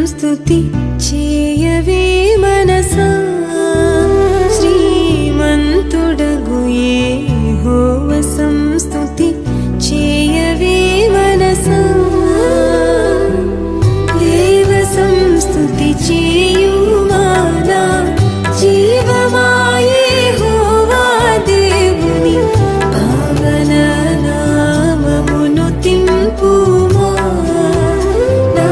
సంస్తుతి చేయవే మనసా శ్రీమంతుడగు యెహోవ సంస్తుతి చేయవే మనసా దేవ సంస్తుతి చేయుమానా జీవమా యెహోవా దేవుని పావన నామమును తింపుమా నా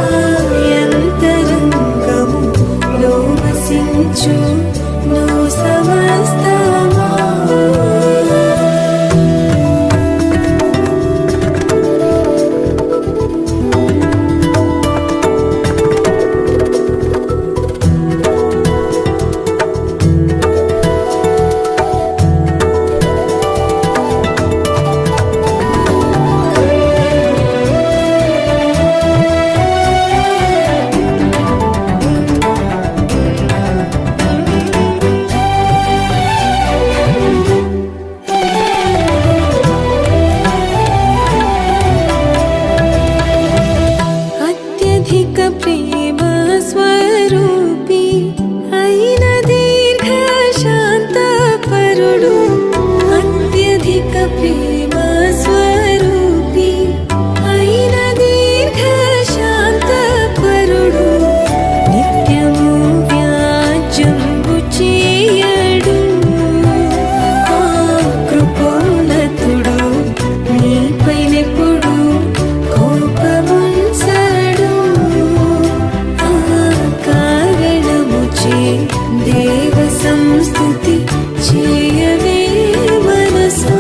యంతరంగములో వసించు నో సమస్తమా అత్యధిక ప్రేమ స్వరూపి అయిన దీర్ఘ శాంతపరుడు అత్యధిక ప్రేమ స్వరూపి అయిన దీర్ఘ శాంతపరుడు నిత్యము వ్యాజ్యంబు చేయడు ఆ కృపోన్నతుడు నీపైనెప్పుడు కోపముంచడు ఆ కారణముచే దేవ సంస్తుతి చేయవే మనసా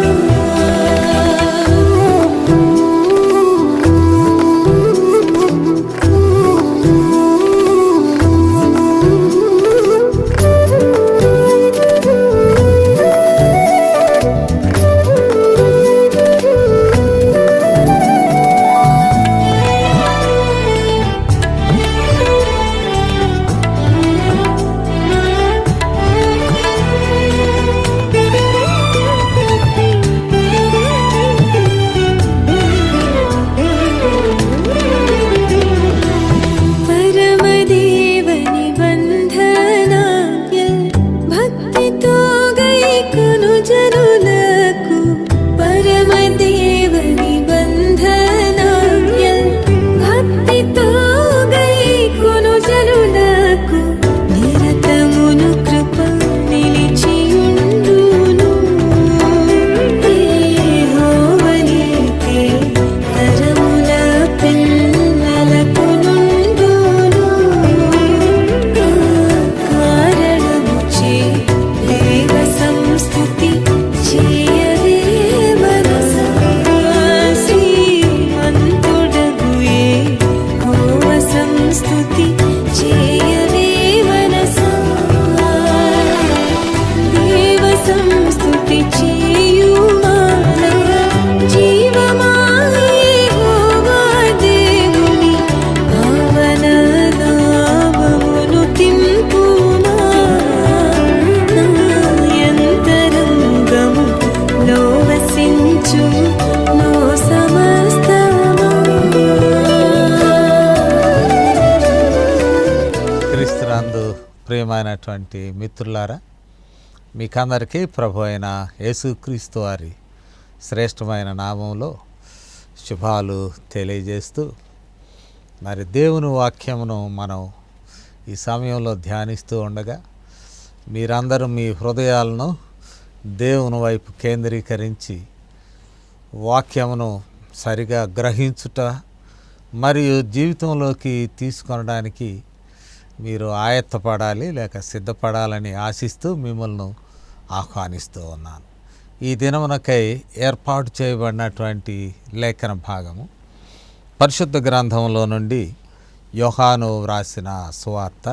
పరమదేవని బంధనాన్యల్ భక్తితో గైకొను జనులకు పరమదేవని బంధనాన్యల్ భక్తితో గైకొను జనులకు నిరతమును కృప నిలిచియుండును యెహోవనీకే తరముల పిల్లలకు నుండును కారణముచే దేవ సంస్తుతి చేయవే మనసా శ్రీమంతుడగు యెహోవ సంస్తుతి చేయవే మనసా దేవ సంస్తుతి చేయుమానా జీవమా యెహోవా దేవుని పావన నామమును తింపుమా నా యంతరంగములో వసించు నో సమస్తమా క్రీస్తునందు ప్రియమైనటువంటి మిత్రులారా, మీకందరికీ ప్రభు అయిన యేసుక్రీస్తు వారి శ్రేష్టమైన నామంలో శుభాలు తెలియజేస్తూ, మరి దేవుని వాక్యమును మనం ఈ సమయంలో ధ్యానిస్తూ ఉండగా మీరందరూ మీ హృదయాలను దేవుని వైపు కేంద్రీకరించి వాక్యమును సరిగా గ్రహించుట మరియు జీవితంలోకి తీసుకొనడానికి మీరు ఆయత్తపడాలి లేక సిద్ధపడాలని ఆశిస్తూ మిమ్మల్ని ఆహ్వానిస్తూ ఉన్నాను. ఈ దినమునకై ఏర్పాటు చేయబడినటువంటి లేఖన భాగము పరిశుద్ధ గ్రంథంలో నుండి యోహాను వ్రాసిన సువార్త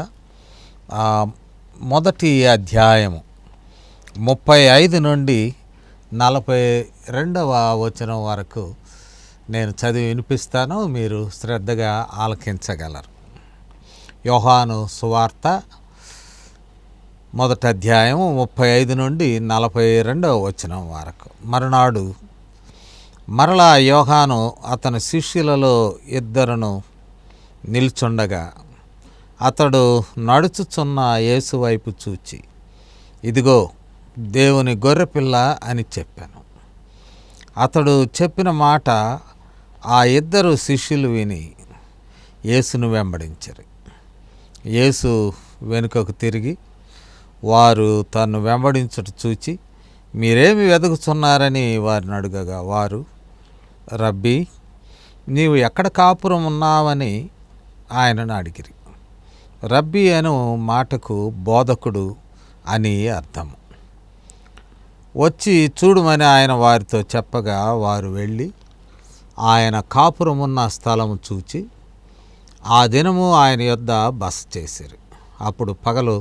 మొదటి అధ్యాయము 35 నుండి 42వ వచనం వరకు నేను చదివి వినిపిస్తాను, మీరు శ్రద్ధగా ఆలకించగలరు. యోహాను సువార్త మొదటి అధ్యాయము 35 నుండి 42వ వచనం వరకు. మరునాడు మరలా యోహాను అతని శిష్యులలో ఇద్దరును నిల్చుండగా అతడు నడుచుచున్న యేసు వైపు చూచి, ఇదిగో దేవుని గొర్రెపిల్ల అని చెప్పాను. అతడు చెప్పిన మాట ఆ ఇద్దరు శిష్యులు విని యేసును వెంబడించరు. యేసు వెనుకకు తిరిగి వారు తన్ను వెంబడించుట చూచి, మీరేమి వెతుకుతున్నారని వారిని అడుగగా, వారు, రబ్బీ, నీవు ఎక్కడ కాపురం ఉన్నావని ఆయనను అడిగిరి. రబ్బీ అను మాటకు బోధకుడు అని అర్థము. వచ్చి చూడుమని ఆయన వారితో చెప్పగా వారు వెళ్ళి ఆయన కాపురమున్న స్థలము చూచి ఆ దినము ఆయన యొద్ద బస చేసిరి. అప్పుడు పగలు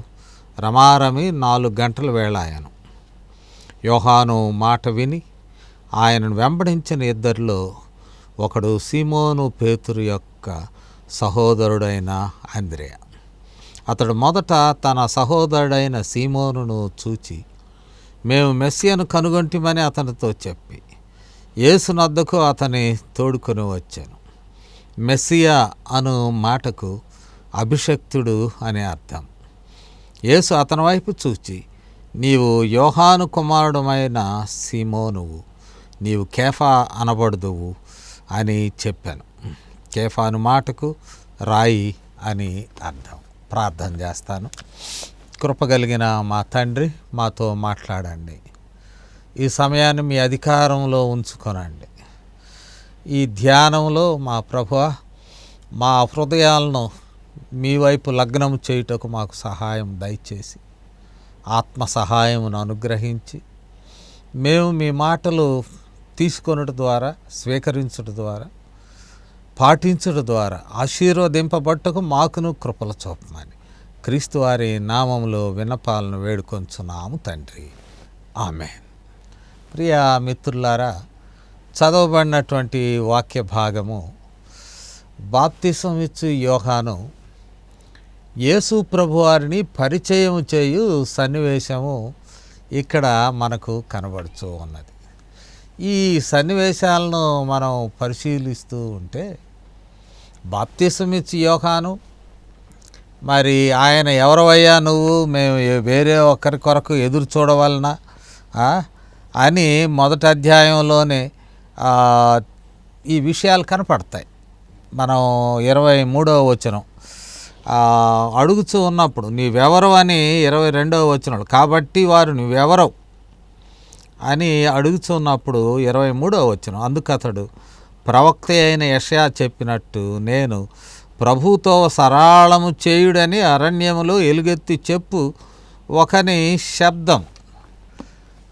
రమారమి 4 గంటల వేళ ఆయను. యోహాను మాట విని ఆయనను వెంబడించిన ఇద్దరిలో ఒకడు సీమోను పేతురు యొక్క సహోదరుడైన అంద్రెయ. అతడు మొదట తన సహోదరుడైన సీమోనును చూచి, మేము మెస్సియను కనుగొంటిమని అతనితో చెప్పి యేసునద్దకు అతని తోడుకొని వచ్చాను. మెస్సియా అను మాటకు అభిషక్తుడు అని అర్థం. యేసు అతని వైపు చూచి, నీవు యోహాను కుమారుడమైన సీమోనువు, నీవు కేఫా అనబడుదువు అని చెప్పాను. కేఫాను మాటకు రాయి అని అర్థం. ప్రార్థన చేస్తాను. కృపగలిగిన మా తండ్రి, మాతో మాట్లాడండి. ఈ సమయాన్ని మీ అధికారంలో ఉంచుకొనండి. ఈ ధ్యానంలో మా ప్రభువా, మా హృదయాలను మీ వైపు లగ్నం చేయుటకు మాకు సహాయం దయచేసి ఆత్మ సహాయమును అనుగ్రహించి మేము మీ మాటలు తీసుకొనుట ద్వారా, స్వీకరించుట ద్వారా, పాటించుట ద్వారా ఆశీర్వదింపబట్టకు మాకును కృపలు చూపమని క్రీస్తు వారి నామములో విన్నపాలను వేడుకొంచున్నాము తండ్రి. ఆమేన్. ప్రియ మిత్రులారా, చదవబడినటువంటి వాక్య భాగము బాప్తిసం ఇచ్చు యోహాను యేసు ప్రభువారిని పరిచయం చేయు సన్నివేశము ఇక్కడ మనకు కనబడుతూ ఉన్నది. ఈ సన్నివేశాలను మనం పరిశీలిస్తూ ఉంటే బాప్తిసం ఇచ్చు యోహాను, మరి ఆయన ఎవరవయ్యా నువ్వు, మేము వేరే ఒకరి కొరకు ఎదురు చూడవలనా అని మొదటి అధ్యాయంలోనే ఈ విషయాలు కనపడతాయి. మనం 23వ వచనం అడుగుతూ ఉన్నప్పుడు నీవెవరు అని 22వ వచనం, కాబట్టి వారు నువ్వెవరవు అని అడుగుతున్నప్పుడు 23వ వచనం, అందుకతడు ప్రవక్త అయిన యెషయా చెప్పినట్టు నేను ప్రభుతో సరళము చేయుడని అరణ్యములో ఎలుగెత్తి చెప్పు ఒకని శబ్దం.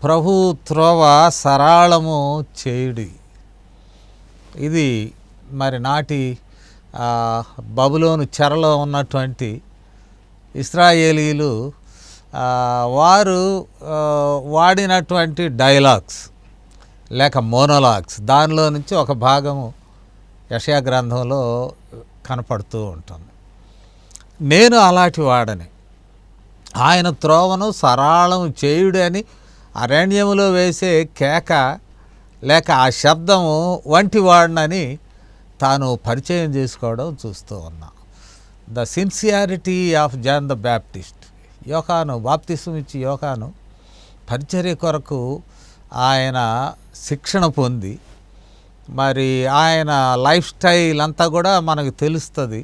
ప్రభు త్రోవ సరళము చేయుడి. ఇది మరి నాటి బబులోను చెరలో ఉన్నటువంటి ఇశ్రాయేలీలు వారు వాడినటువంటి డైలాగ్స్ లేక మోనోలాగ్స్, దానిలో నుంచి ఒక భాగము యెషయా గ్రంథంలో కనపడుతూ ఉంటుంది. నేను అలాంటి వాడని, ఆయన త్రోవను సరళము చేయుడని అరణ్యములో వేసే కేక లేక ఆ శబ్దము వంటి వాడినని తాను పరిచయం చేసుకోవడం చూస్తూ ఉన్నాం. The sincerity of John the Baptist. Yohanu, బాప్తిసం ఇచ్చి యోహాను పరిచర్య కొరకు ఆయన శిక్షణ పొంది, మరి ఆయన లైఫ్ స్టైల్ అంతా కూడా మనకు తెలుస్తుంది.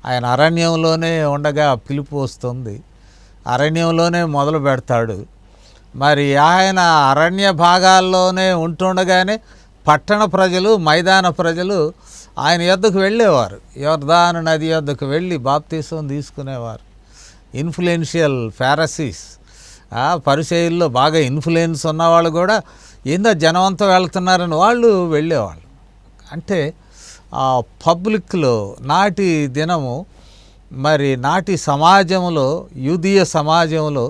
ఆయన అరణ్యంలోనే ఉండగా పిలుపు వస్తుంది, అరణ్యంలోనే మొదలు పెడతాడు. మరి ఆయన అరణ్య భాగాల్లోనే ఉంటుండగానే పట్టణ ప్రజలు, మైదాన ప్రజలు ఆయన యొద్దకు వెళ్ళేవారు. యొర్దాను నది యొద్దకు వెళ్ళి బాప్తిసం తీసుకునేవారు. ఇన్ఫ్లుయెన్షియల్ ఫారసీస్, పరిచయుల్లో బాగా ఇన్ఫ్లుయెన్స్ ఉన్నవాళ్ళు కూడా ఏందో జనమంతా వెళ్తున్నారని వాళ్ళు వెళ్ళేవాళ్ళు. అంటే పబ్లిక్లో నాటి దినము, మరి నాటి సమాజంలో, యూదీయ సమాజంలో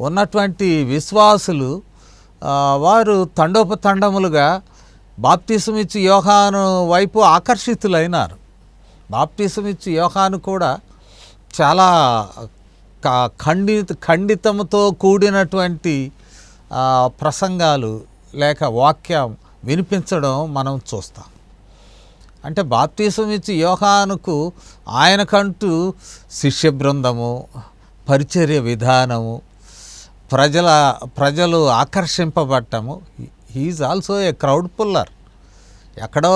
ఉన్నటువంటి విశ్వాసులు వారు తండోపతండములుగా బాప్తిసం ఇచ్చి యోహాను వైపు ఆకర్షితులైనారు. బాప్తిసం ఇచ్చి యోహాను కూడా చాలా ఖండితముతో కూడినటువంటి ప్రసంగాలు లేక వాక్యం వినిపించడం మనం చూస్తాం. అంటే బాప్తీసం ఇచ్చి యోహానుకు ఆయనకంటూ శిష్య బృందము, పరిచర్య విధానము, ప్రజలు ఆకర్షింపబట్టము. He is also a crowd puller. ఎక్కడో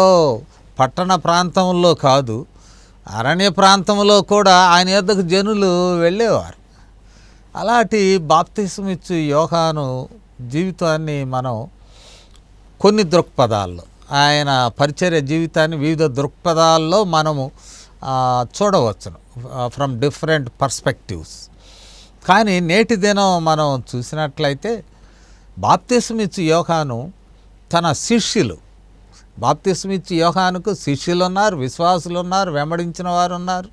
పట్టణ ప్రాంతంలో కాదు, అరణ్య ప్రాంతంలో కూడా ఆయన యొద్దకు జనులు వెళ్ళేవారు. అలాంటి బాప్తిసం ఇచ్చి యోహాను జీవితాన్ని మనం కొన్ని దృక్పథాల్లో, ఆయన పరిచర్య జీవితాన్ని వివిధ దృక్పథాల్లో మనము చూడవచ్చును, ఫ్రమ్ డిఫరెంట్ పర్స్పెక్టివ్స్. కానీ నేటి దినం మనం చూసినట్లయితే బాప్తిసం ఇచ్చి యోహాను తన శిష్యులు, బాప్తిసం ఇచ్చి యోహానుకు శిష్యులు ఉన్నారు, విశ్వాసులు ఉన్నారు, వెంబడించిన వారు ఉన్నారు,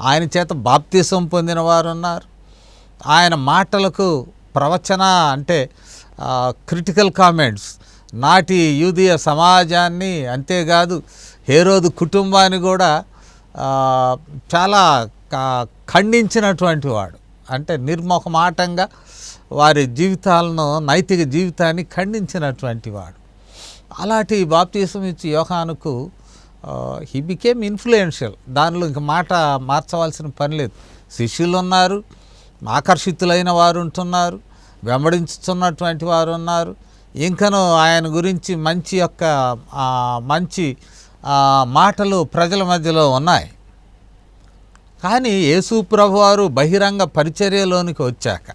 ఆయన చేత బాప్తిసం పొందిన వారు ఉన్నారు. ఆయన మాటలకు ప్రవచన అంటే క్రిటికల్ కామెంట్స్ నాటి యూదీయ సమాజాన్ని, అంతేకాదు హేరోదు కుటుంబాన్ని కూడా చాలా ఖండించినటువంటి వాడు. అంటే నిర్మోహమాటంగా వారి జీవితాలను, నైతిక జీవితాన్ని ఖండించినటువంటి వాడు. అలాంటి బాప్తిసం ఇచ్చి యోహానుకు హీ బికేమ్ ఇన్ఫ్లుయెన్షియల్. దానిలో ఇంక మాట మార్చవలసిన పని లేదు. శిష్యులు ఉన్నారు, ఆకర్షితులైన వారు ఉంటున్నారు, వెంబడించుతున్నటువంటి వారు ఉన్నారు. ఇంకనూ ఆయన గురించి మంచి మాటలు ప్రజల మధ్యలో ఉన్నాయి. కానీ యేసు ప్రభువారు బహిరంగ పరిచర్యలోనికి వచ్చాక,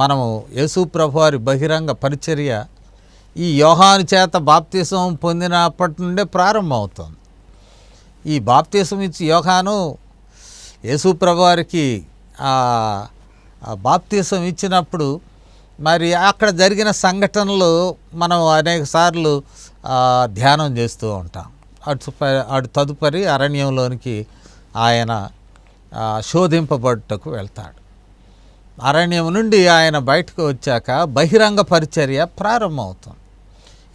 మనము యేసు ప్రభువారి బహిరంగ పరిచర్య ఈ యోహాను చేత బాప్తిసం పొందినప్పటి నుండే ప్రారంభమవుతుంది. ఈ బాప్తిసం ఇచ్చి యోహాను యేసు ప్రభువారికి బాప్తిసం ఇచ్చినప్పుడు మరి అక్కడ జరిగిన సంఘటనలు మనం అనేక సార్లు ధ్యానం చేస్తూ ఉంటాం. అటు తదుపరి అరణ్యంలోనికి ఆయన శోధింపబడుటకు వెళ్తాడు. అరణ్యం నుండి ఆయన బయటకు వచ్చాక బహిరంగ పరిచర్య ప్రారంభమవుతుంది.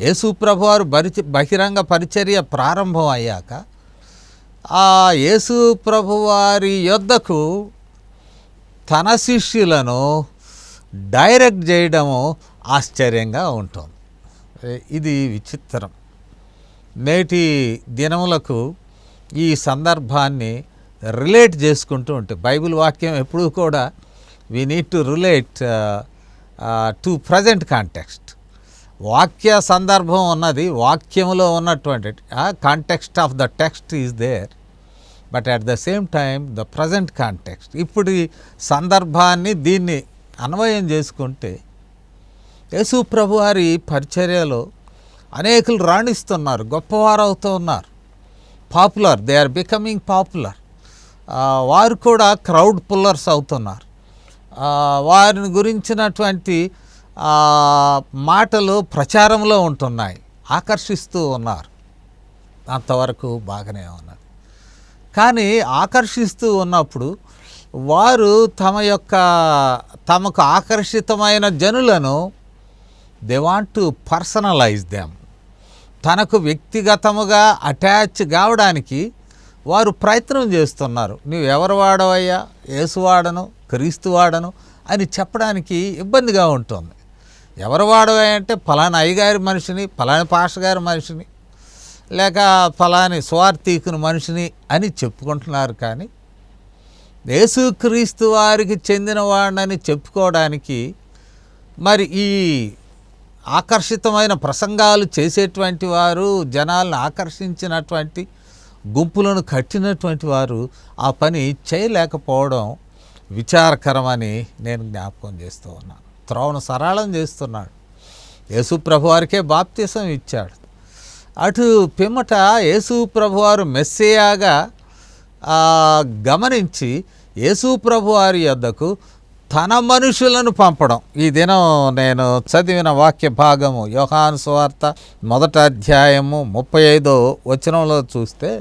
యేసు ప్రభువారు బహిరంగ పరిచర్య ప్రారంభం అయ్యాక ఆ యేసు ప్రభువారి యొద్దకు తన శిష్యులను డైరెక్ట్ చేయడము ఆశ్చర్యంగా ఉంటుంది. ఇది విచిత్రం. నేటి దినములకు ఈ సందర్భాన్ని రిలేట్ చేసుకుంటూ ఉంటే, బైబిల్ వాక్యం ఎప్పుడూ కూడా we need to relate to present context. వాక్య సందర్భం ఉన్నది, వాక్యంలో ఉన్నటువంటి context of the text is there, but at the same time the present context. ఇప్పుడు ఈ సందర్భాన్ని దీన్ని అన్వయం చేసుకుంటే యేసు ప్రభువారి పరిచర్యలో అనేకులు రాణిస్తున్నారు, గొప్పవారు అవుతూ ఉన్నారు, popular, they are becoming popular. వారు కూడా క్రౌడ్ పుల్లర్స్ అవుతున్నారు. వారిని గురించినటువంటి మాటలు ప్రచారంలో ఉంటున్నాయి, ఆకర్షిస్తూ ఉన్నారు. అంతవరకు బాగానే ఉన్నది. కానీ ఆకర్షిస్తూ ఉన్నప్పుడు వారు తమకు ఆకర్షితమైన జనులను they want to personalize them. తనకు వ్యక్తిగతముగా అటాచ్ కావడానికి వారు ప్రయత్నం చేస్తున్నారు. నువ్వు ఎవరు వాడవయ్యా, యేసు వాడను, క్రీస్తు వాడను అని చెప్పడానికి ఇబ్బందిగా ఉంటుంది. ఎవరు వాడవయ్యా అంటే ఫలానా అయ్యగారి మనిషిని, ఫలాని పాస్టర్ మనిషిని, లేక ఫలాని స్వార్థికుని మనిషిని అని చెప్పుకుంటున్నారు. కానీ యేసుక్రీస్తు వారికి చెందిన వాడిని చెప్పుకోవడానికి మరి ఈ ఆకర్షితమైన ప్రసంగాలు చేసేటువంటి వారు, జనాలను ఆకర్షించినటువంటి గుంపులను కట్టినటువంటి వారు ఆ పని చేయలేకపోవడం విచారకరమని నేను జ్ఞాపకం చేస్తూ ఉన్నాను. త్రోవను సరళం చేస్తున్నాడు. యేసు ప్రభువారికే బాప్తిసం ఇచ్చాడు. అటు పిమ్మట యేసు ప్రభువారు మెస్సియాగా గమనించి యేసు ప్రభువారి యొద్దకు తన మనుషులను పంపడం. ఈ దినం నేను చదివిన వాక్య భాగము యోహాను సువార్త 1వ అధ్యాయము 35వ వచనంలో చూస్తే,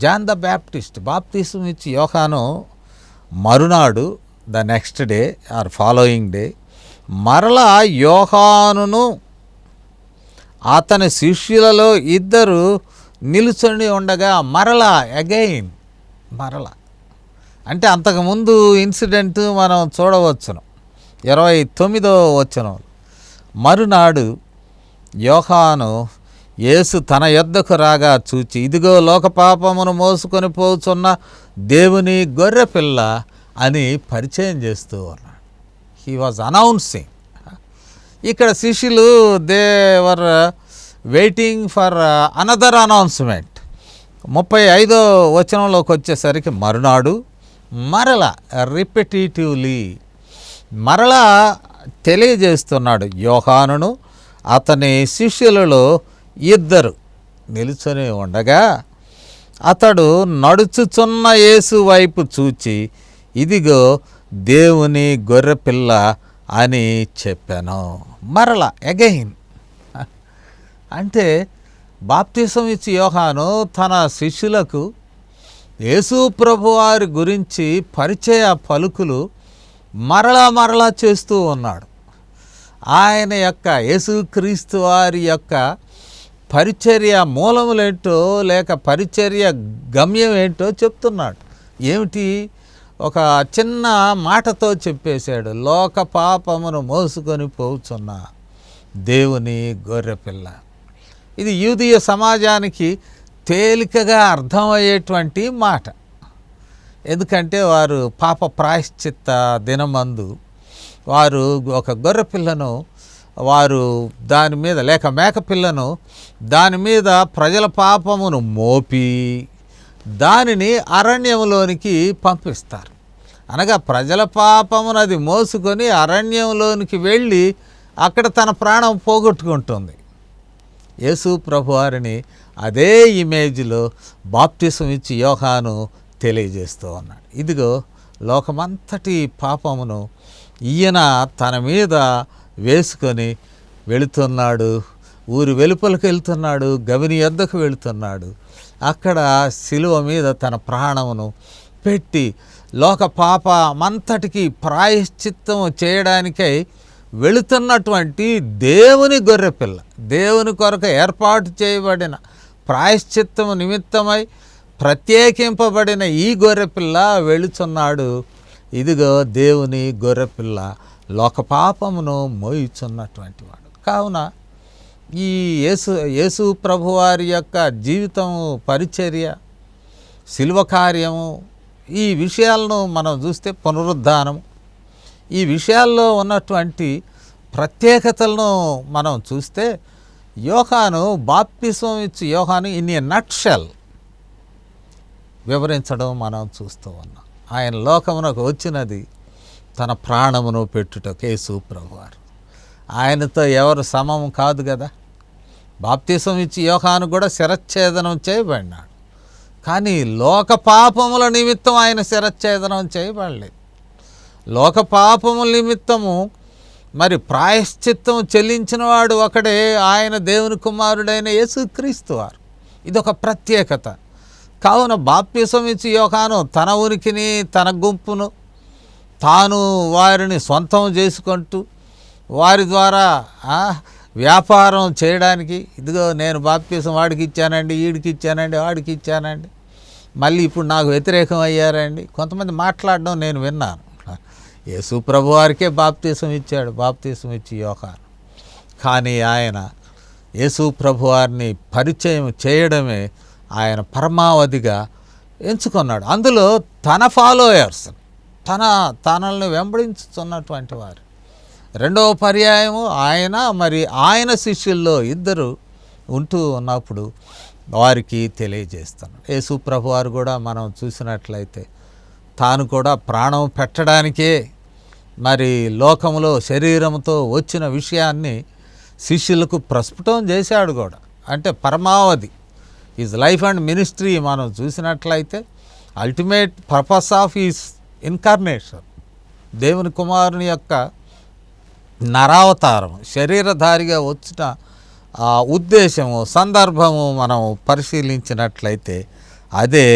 జాన్ ద బ్యాప్టిస్ట్ బాప్తిసం ఇచ్చి యోహాను మరునాడు, the next day or following day, మరలా యోహానును అతని శిష్యులలో 2 నిలుచుని ఉండగా మరలా అగైన్, మరలా అంటే అంతకుముందు ఇన్సిడెంట్ మనం చూడవచ్చును. 29వ వచనం, మరునాడు యోహాను యేసు తన యొద్దకు రాగా చూచి, ఇదిగో లోక పాపమును మోసుకొని పోచున్న దేవుని గొర్రెపిల్ల అని పరిచయం చేస్తూ ఉన్నాడు. He was announcing. ఇక్కడ శిష్యులు దేవర్ వెయిటింగ్ ఫర్ అనదర్ అనౌన్స్మెంట్. 35వ వచనంలోకి వచ్చేసరికి మరునాడు మరలా రిపిటేటివ్లీ మరలా తెలియజేస్తున్నాడు. యోహానును అతని శిష్యులలో 2 నిలుచొని ఉండగా అతడు నడుచుచున్న యేసు వైపు చూచి, ఇదిగో దేవుని గొర్రెపిల్ల అని చెప్పాను. మరలా అగైన్ అంటే బాప్తిసం ఇచ్చి యోహాను తన శిష్యులకు యేసు ప్రభువారి గురించి పరిచయ పలుకులు మరలా చేస్తూ ఉన్నాడు. ఆయన యొక్క యేసుక్రీస్తు వారి యొక్క పరిచర్య మూలములేంటో లేక పరిచర్య గమ్యం ఏంటో చెప్తున్నాడు. ఏమిటి? ఒక చిన్న మాటతో చెప్పేశాడు. లోక పాపమును మోసుకొని పోచున్న దేవుని గొర్రెపిల్ల. ఇది యూదీయ సమాజానికి తేలికగా అర్థమయ్యేటువంటి మాట. ఎందుకంటే వారు పాప ప్రాయశ్చిత్త దినమందు వారు ఒక గొర్రెపిల్లను వారు దాని మీద లేక మేకపిల్లను దాని మీద ప్రజల పాపమును మోపి దానిని అరణ్యంలోనికి పంపిస్తారు. అనగా ప్రజల పాపమును అది మోసుకొని అరణ్యంలోనికి వెళ్ళి అక్కడ తన ప్రాణం పోగొట్టుకుంటుంది. యేసు ప్రభువారిని అదే ఇమేజ్లో బాప్తిసం ఇచ్చి యోహాను తెలియజేస్తూ ఉన్నాడు. ఇదిగో లోకమంతటి పాపమును ఈయన తన మీద వేసుకొని వెళుతున్నాడు. ఊరి వెలుపలకు వెళ్తున్నాడు, గవిని యొద్దకు వెళుతున్నాడు. అక్కడ శిలువ మీద తన ప్రాణమును పెట్టి లోక పాపమంతటికి ప్రాయశ్చిత్తం చేయడానికై వెళుతున్నటువంటి దేవుని గొర్రెపిల్ల, దేవుని కొరకు ఏర్పాటు చేయబడిన ప్రాయశ్చిత్తము నిమిత్తమై ప్రత్యేకింపబడిన ఈ గొర్రెపిల్ల వెళుచున్నాడు. ఇదిగో దేవుని గొర్రెపిల్ల లోక పాపమును మోయుచున్నటువంటి వాడు. కావున ఈ యేసు ప్రభువారి యొక్క జీవితము, పరిచర్య, శిలువ కార్యము, ఈ విషయాలను మనం చూస్తే పునరుద్ధానం, ఈ విషయాల్లో ఉన్నటువంటి ప్రత్యేకతలను మనం చూస్తే యోహాను బాప్తిసం ఇచ్చి యోహాను ఇన్ ఏ నట్షెల్ వివరించడం మనం చూస్తూ ఉన్నాం. ఆయన లోకమునకు వచ్చినది తన ప్రాణమును పెట్టుటకు. యేసు ప్రభువారు ఆయనతో ఎవరు సమం కాదు కదా. బాప్తిసం ఇచ్చి యోహాను కూడా శిరచ్ఛేదనం చేయబడినాడు. కానీ లోక పాపముల నిమిత్తం ఆయన శిరచ్ఛేదనం చేయబడలేదు. లోక పాపముల నిమిత్తము మరి ప్రాయశ్చిత్తం చెల్లించిన వాడు ఒకడే, ఆయన దేవుని కుమారుడైన యేసుక్రీస్తు వారు. ఇదొక ప్రత్యేకత. కావున బాప్తిసం ఇచ్చి యోహాను తన ఉనికిని, తన గుంపును తాను వారిని సొంతం చేసుకుంటూ వారి ద్వారా వ్యాపారం చేయడానికి, ఇదిగో నేను బాప్తిసం వాడికి ఇచ్చానండి, వీడికి ఇచ్చానండి, వాడికి ఇచ్చానండి, మళ్ళీ ఇప్పుడు నాకు వ్యతిరేకం అయ్యారండి, కొంతమంది మాట్లాడడం నేను విన్నాను. యేసు ప్రభు వారికే బాప్తిసం ఇచ్చాడు, బాప్తిసం ఇచ్చి యోహాను. కానీ ఆయన యేసు ప్రభు వారిని పరిచయం చేయడమే ఆయన పరమావధిగా ఎంచుకున్నాడు. అందులో తన ఫాలోయర్స్, తనల్ని వెంబడించుతున్నటువంటి వారు. రెండవ పర్యాయము ఆయన శిష్యుల్లో 2 ఉంటూ ఉన్నప్పుడు వారికి తెలియజేస్తున్నాడు. యేసు ప్రభు వారు కూడా మనం చూసినట్లయితే తాను కూడా ప్రాణం పెట్టడానికే మరి లోకములో శరీరంతో వచ్చిన విషయాన్ని శిష్యులకు ప్రస్ఫుటం చేశాడు కూడా. అంటే పరమావధి ఈజ్ లైఫ్ అండ్ మినిస్ట్రీ మనం చూసినట్లయితే ultimate purpose of is incarnation, దేవుని కుమారుని యొక్క నరావతారం, శరీరధారిగా వచ్చిన ఉద్దేశము, సందర్భము మనం పరిశీలించినట్లయితే అదే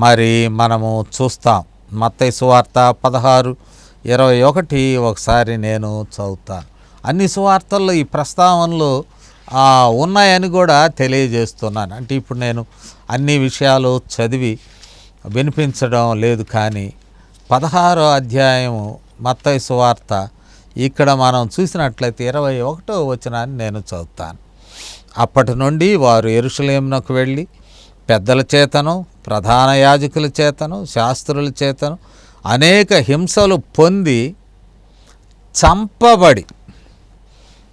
మరి మనము చూస్తాం. మత్తయి సువార్త 16:21 ఒకసారి నేను చదువుతాను. అన్ని సువార్తల్లో ఈ ప్రస్తావనలు ఉన్నాయని కూడా తెలియజేస్తున్నాను. అంటే ఇప్పుడు నేను అన్ని విషయాలు చదివి వినిపించడం లేదు, కానీ 16వ అధ్యాయము మత్తయి సువార్త ఇక్కడ మనం చూసినట్లయితే 21వ వచనాన్ని నేను చదువుతాను. అప్పటి నుండి వారు యెరూషలేమునకు వెళ్ళి పెద్దల చేతను, ప్రధాన యాజకుల చేతను, శాస్త్రుల చేతను అనేక హింసలు పొంది చంపబడి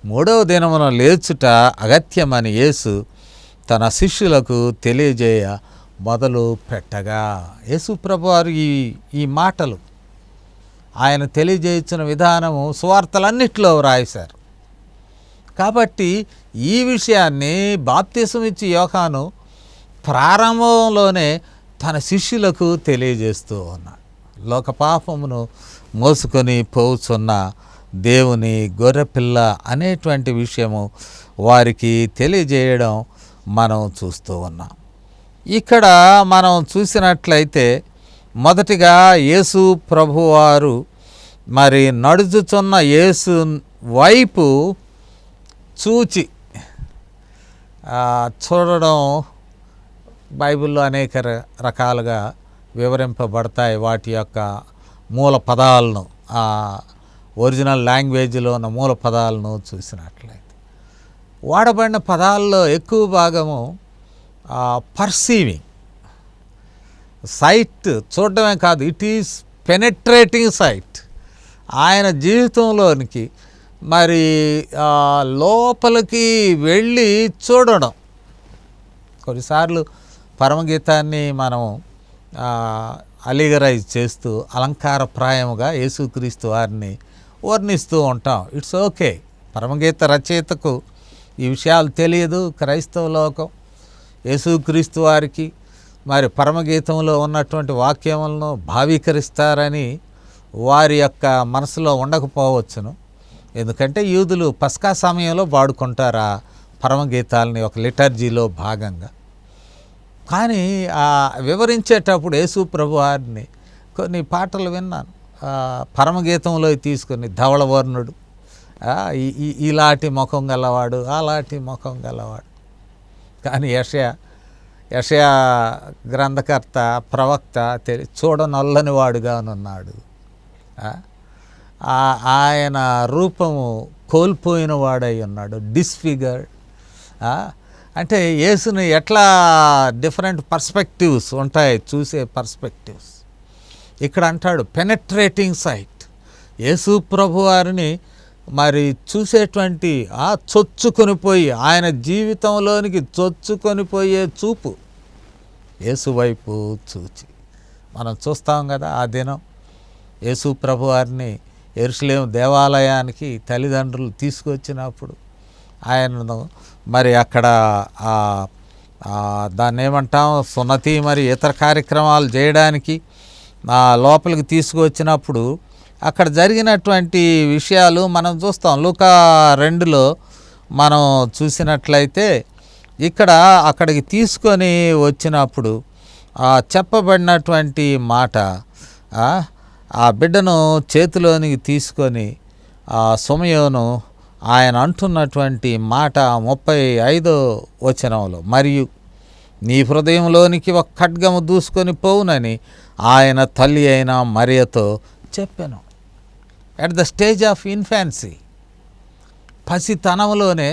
మూడవ దినమున లేచుట అగత్యమని యేసు తన శిష్యులకు తెలియజేయ మొదలు పెట్టగా, యేసు ప్రభువారు ఈ మాటలు ఆయన తెలియజేయించిన విధానము సువార్తలన్నిటిలో వ్రాసారు. కాబట్టి ఈ విషయాన్ని బాప్తిసం ఇచ్చి యోహాను ప్రారంభంలోనే తన శిష్యులకు తెలియజేస్తూ ఉన్నాడు. లోక పాపమును మోసుకొని పోవుచున్న దేవుని గొర్రెపిల్ల అనేటువంటి విషయము వారికి తెలియజేయడం మనం చూస్తూ ఉన్నాం. ఇక్కడ మనం చూసినట్లయితే మొదటిగా యేసు ప్రభువారు మరి నడుచుచున్న యేసు వైపు చూచి చూడడం బైబిల్లో అనేక రకాలుగా వివరింపబడతాయి. వాటి యొక్క మూల పదాలను, ఒరిజినల్ లాంగ్వేజ్లో ఉన్న మూల పదాలను చూసినట్లయితే వాడబడిన పదాల్లో ఎక్కువ భాగము పర్సీవింగ్, సైట్ చూడడమే కాదు, ఇట్ ఈస్ పెనెట్రేటింగ్ సైట్. ఆయన జీవితంలోనికి మరి లోపలికి వెళ్ళి చూడడం. కొన్నిసార్లు పరమగీతాన్ని మనం అలిగరైజ్ చేస్తూ అలంకారప్రాయముగా యేసుక్రీస్తు వారిని వర్ణిస్తూ ఉంటాం. It's okay. పరమగీత రచయితకు ఈ విషయాలు తెలియదు. క్రైస్తవ లోకం యేసుక్రీస్తు వారికి మరి పరమగీతంలో ఉన్నటువంటి వాక్యములను భావీకరిస్తారని వారి యొక్క మనసులో ఉండకపోవచ్చును. ఎందుకంటే యూదులు పస్కా సమయంలో పాడుకుంటారు ఆ పరమగీతాలని ఒక లిటర్జీలో భాగంగా. కానీ వివరించేటప్పుడు యేసు ప్రభువారిని కొన్ని పాటలు విన్నాను పరమగీతంలో తీసుకొని. ధవళవర్ణుడు, ఇలాంటి ముఖం గలవాడు, అలాంటి ముఖం గలవాడు. కానీ యెషయా గ్రంథకర్త, ప్రవక్త చూడనొల్లని వాడుగానున్నాడు. ఆయన రూపము కోల్పోయిన వాడై ఉన్నాడు, డిస్ఫిగర్డ్. అంటే యేసుని ఎట్లా డిఫరెంట్ పర్స్పెక్టివ్స్ ఉంటాయి, చూసే పర్స్పెక్టివ్స్. ఇక్కడ అంటాడు పెనెట్రేటింగ్ సైట్. యేసు ప్రభు వారిని మరి చూసేటువంటి చొచ్చుకొని పోయి, ఆయన జీవితంలోనికి చొచ్చుకొని పోయే చూపు యేసు వైపు చూచి. మనం చూస్తాం కదా, ఆ దినం యేసు ప్రభు వారిని యెరూషలేము దేవాలయానికి తల్లిదండ్రులు తీసుకొచ్చినప్పుడు ఆయనను మరి అక్కడ దాన్ని ఏమంటాం, సున్నతి మరి ఇతర కార్యక్రమాలు చేయడానికి లోపలికి తీసుకువచ్చినప్పుడు అక్కడ జరిగినటువంటి విషయాలు మనం చూస్తాం. లూకా 2లో మనం చూసినట్లయితే ఇక్కడ అక్కడికి తీసుకొని వచ్చినప్పుడు చెప్పబడినటువంటి మాట, ఆ బిడ్డను చేతిలోనికి తీసుకొని సమయోను ఆయన అంటున్నటువంటి మాట 35వ వచనంలో, మరియు నీ హృదయంలోనికి ఒక ఖడ్గము దూసుకొని పోవునని ఆయన తల్లి అయిన మరియతో చెప్పాను. At the stage of infancy, పసితనంలోనే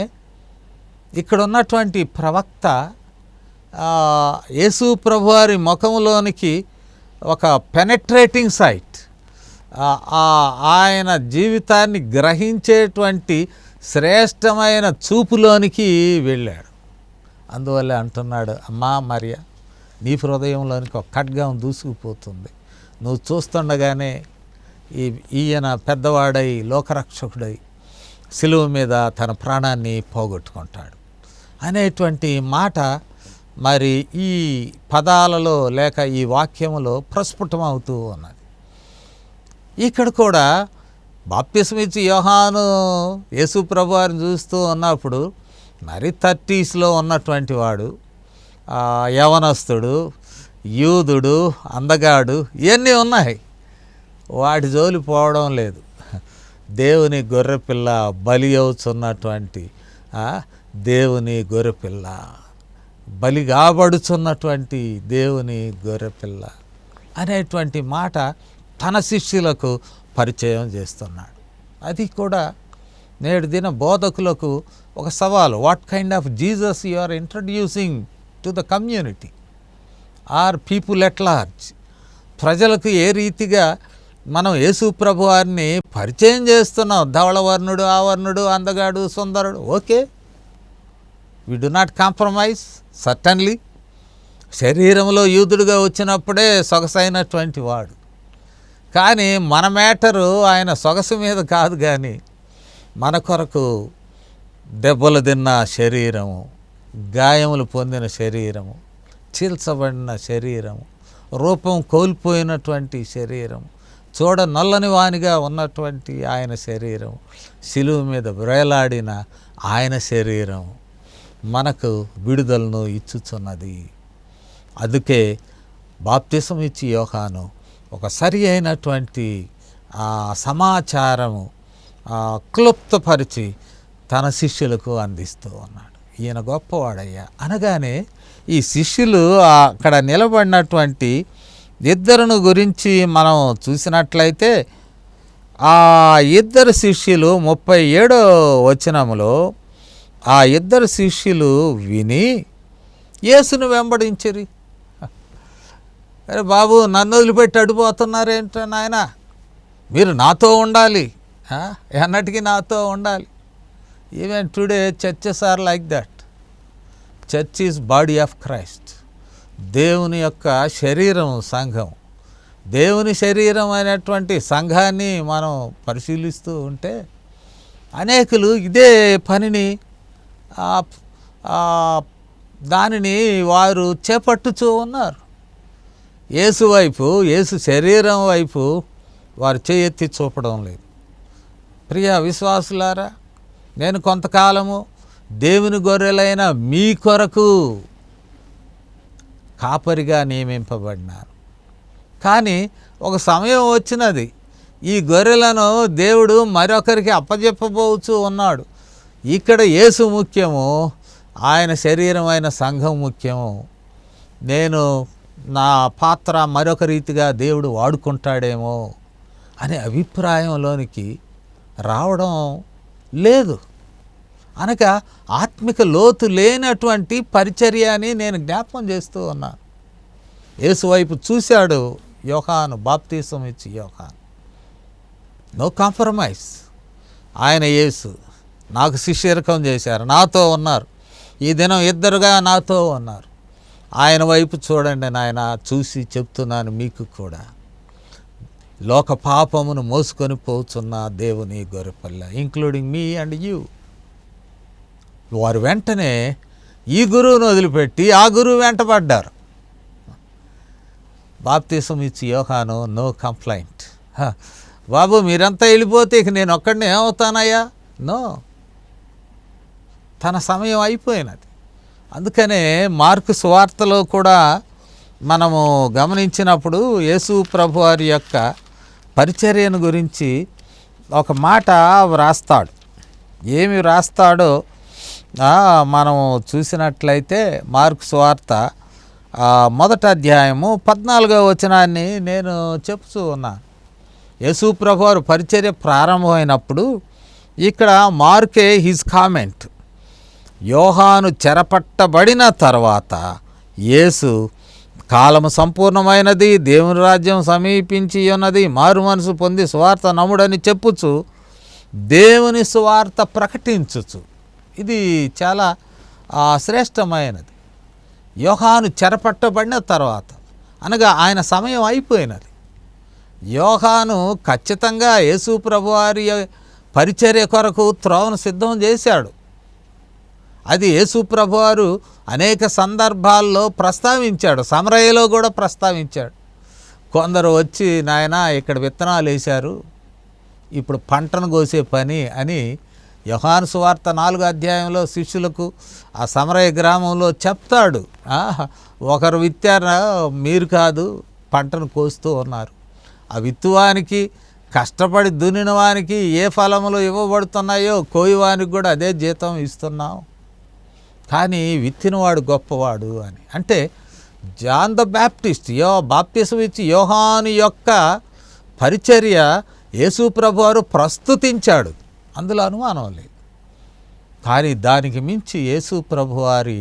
ఇక్కడ ఉన్నటువంటి ప్రవక్త యేసు ప్రభువారి ముఖంలోనికి ఒక పెనెట్రేటింగ్ సైట్, ఆయన జీవితాన్ని గ్రహించేటువంటి శ్రేష్టమైన చూపులోనికి వెళ్ళాడు. అందువల్ల అంటున్నాడు, అమ్మా మరియా, నీ హృదయంలోనికి ఒక ఖడ్గం దూసుకుపోతుంది. నువ్వు చూస్తుండగానే ఈయన పెద్దవాడై లోకరక్షకుడై సిలువ మీద తన ప్రాణాన్ని పోగొట్టుకుంటాడు అనేటువంటి మాట మరి ఈ పదాలలో లేక ఈ వాక్యములో ప్రస్ఫుటమవుతూ ఉన్నది. ఇక్కడ కూడా బాప్తిసం ఇచ్చి యోహాను యేసు ప్రభువారిని చూస్తూ ఉన్నప్పుడు మరి 30sలో ఉన్నటువంటి వాడు, యవనస్తుడు, యూదుడు, అందగాడు, ఇవన్నీ ఉన్నాయి. వాటి జోలి పోవడం లేదు. దేవుని గొర్రెపిల్ల, బలి అవుతున్నటువంటి దేవుని గొర్రెపిల్ల, బలి కాబడుచున్నటువంటి దేవుని గొర్రెపిల్ల అనేటువంటి మాట తన శిష్యులకు పరిచయం చేస్తున్నాడు. అది కూడా నేటి దిన బోధకులకు ఒక సవాలు, what kind of Jesus you are introducing to the community or people at large. ప్రజలకు ఏ రీతిగా మనం యేసు ప్రభు వారిని పరిచయం చేస్తున్నాం. ధవళవర్ణుడు, ఆవర్ణుడు, అందగాడు, సుందరుడు, okay, we do not compromise certainly. శరీరంలో యూదుడుగా వచ్చినప్పుడే సొగసైనటువంటి వాడు. కానీ మన మ్యాటరు ఆయన సొగసు మీద కాదు, కానీ మన కొరకు దెబ్బలు తిన్న శరీరము, గాయములు పొందిన శరీరము, చీల్చబడిన శరీరము, రూపం కోల్పోయినటువంటి శరీరము, చూడ నల్లని వానిగా ఉన్నటువంటి ఆయన శరీరం, శిలువ మీద వేలాడిన ఆయన శరీరం మనకు విడుదలను ఇచ్చుచున్నది. అందుకే బాప్తిసం ఇచ్చి యోహాను ఒక సరి అయినటువంటి సమాచారము క్లుప్తపరిచి తన శిష్యులకు అందిస్తూ ఉన్నాడు. ఈయన గొప్పవాడయ్యా అనగానే ఈ శిష్యులు అక్కడ నిలబడినటువంటి ఇద్దరును గురించి మనం చూసినట్లయితే, ఆ ఇద్దరు శిష్యులు 37వ వచనములో ఆ ఇద్దరు శిష్యులు విని యేసును వెంబడించిరి. అరే బాబు, నన్ను వదిలిపెట్టి అడిపోతున్నారేంట నాయన, మీరు నాతో ఉండాలి, ఎన్నటికీ నాతో ఉండాలి. Even today churches are like that. Church is body of Christ. దేవుని యొక్క శరీరం సంఘం. దేవుని శరీరం అయినటువంటి సంఘాన్ని మనం పరిశీలిస్తూ ఉంటే అనేకులు ఇదే పనిని దానిని వారు చేపట్టుచూ ఉన్నారు. యేసు వైపు, యేసు శరీరం వైపు వారు చేయెత్తి చూపడం లేదు. ప్రియ విశ్వాసులారా, నేను కొంతకాలము దేవుని గొర్రెలైన మీ కొరకు కాపరిగా నియమింపబడినాను. కానీ ఒక సమయం వచ్చినది, ఈ గొర్రెలను దేవుడు మరొకరికి అప్పజెప్పబోచు ఉన్నాడు. ఇక్కడ యేసు ముఖ్యము, ఆయన శరీరం అయిన సంఘం ముఖ్యము. నేను నా పాత్ర మరొక రీతిగా దేవుడు వాడుకుంటాడేమో అనే అభిప్రాయంలోనికి రావడం లేదు. అనగా ఆత్మిక లోతు లేనటువంటి పరిచర్య అని నేను జ్ఞాపకం చేస్తూ ఉన్నాను. యేసు వైపు చూశాడు యోహాను, బాప్తిసం ఇచ్చి యోహాను. No compromise. ఆయన యేసు నాకు శిష్యరికం చేశారు, నాతో ఉన్నారు. ఈ దినం ఇద్దరుగా నాతో ఉన్నారు. ఆయన వైపు చూడండి నాయన, చూసి చెప్తున్నాను మీకు కూడా. లోక పాపమును మోసుకొని పోతున్న దేవుని గొర్రెపిల్ల, ఇంక్లూడింగ్ మీ అండ్ యూ. వారు వెంటనే ఈ గురువును వదిలిపెట్టి ఆ గురువు వెంటబడ్డారు. బాప్తిసం ఇచ్చి యోహాను నో కంప్లైంట్. బాబు మీరంతా వెళ్ళిపోతే ఇక నేను ఒక్కడిని ఏమవుతానయ్యా? నో, తన సమయం అయిపోయినది. అందుకనే మార్కు సువార్తలో కూడా మనము గమనించినప్పుడు యేసు ప్రభు వారి యొక్క పరిచర్యను గురించి ఒక మాట వ్రాస్తాడు. ఏమి వ్రాస్తాడో మనం చూసినట్లయితే మార్కు సువార్త 1వ అధ్యాయము 14వ వచనాన్ని నేను చెప్తూ ఉన్నాను. యేసు ప్రభు వారు పరిచర్య ప్రారంభమైనప్పుడు ఇక్కడ మార్కే హిజ్ కామెంట్. యోహాను చెరపట్టబడిన తర్వాత యేసు కాలము సంపూర్ణమైనది, దేవుని రాజ్యం సమీపించి ఉన్నది, మారు మనసు పొంది సువార్త నమ్ముడని చెప్పుచు దేవుని సువార్త ప్రకటించుచు. ఇది చాలా శ్రేష్టమైనది. యోహాను చెరపట్టబడిన తర్వాత అనగా ఆయన సమయం అయిపోయినది. యోహాను ఖచ్చితంగా యేసు ప్రభువారి పరిచర్య కొరకు త్రోవను సిద్ధం చేశాడు. అది యేసు ప్రభువారు అనేక సందర్భాల్లో ప్రస్తావించాడు. సమరయలో కూడా ప్రస్తావించాడు. కొందరు వచ్చి నాయన ఇక్కడ విత్తనాలు వేశారు, ఇప్పుడు పంటను కోసే పని అని యోహాను సువార్త 4వ అధ్యాయంలో శిష్యులకు ఆ సమరయ గ్రామంలో చెప్తాడు. ఒకరు విత్తారు, మీరు కాదు, పంటను కోస్తూ ఉన్నారు. ఆ విత్తువానికి, కష్టపడి దున్నిన వానికి ఏ ఫలములు ఇవ్వబడుతున్నాయో కోయివానికి కూడా అదే జీతం ఇస్తున్నాం. కానీ విత్తినవాడు గొప్పవాడు అని. అంటే జాన్ ద బ్యాప్టిస్ట్ బాప్తిసం ఇచ్చి యోహాను యొక్క పరిచర్య యేసు ప్రభువారు ప్రస్తుతించాడు. అందులో అనుమానం లేదు. కానీ దానికి మించి యేసు ప్రభువారి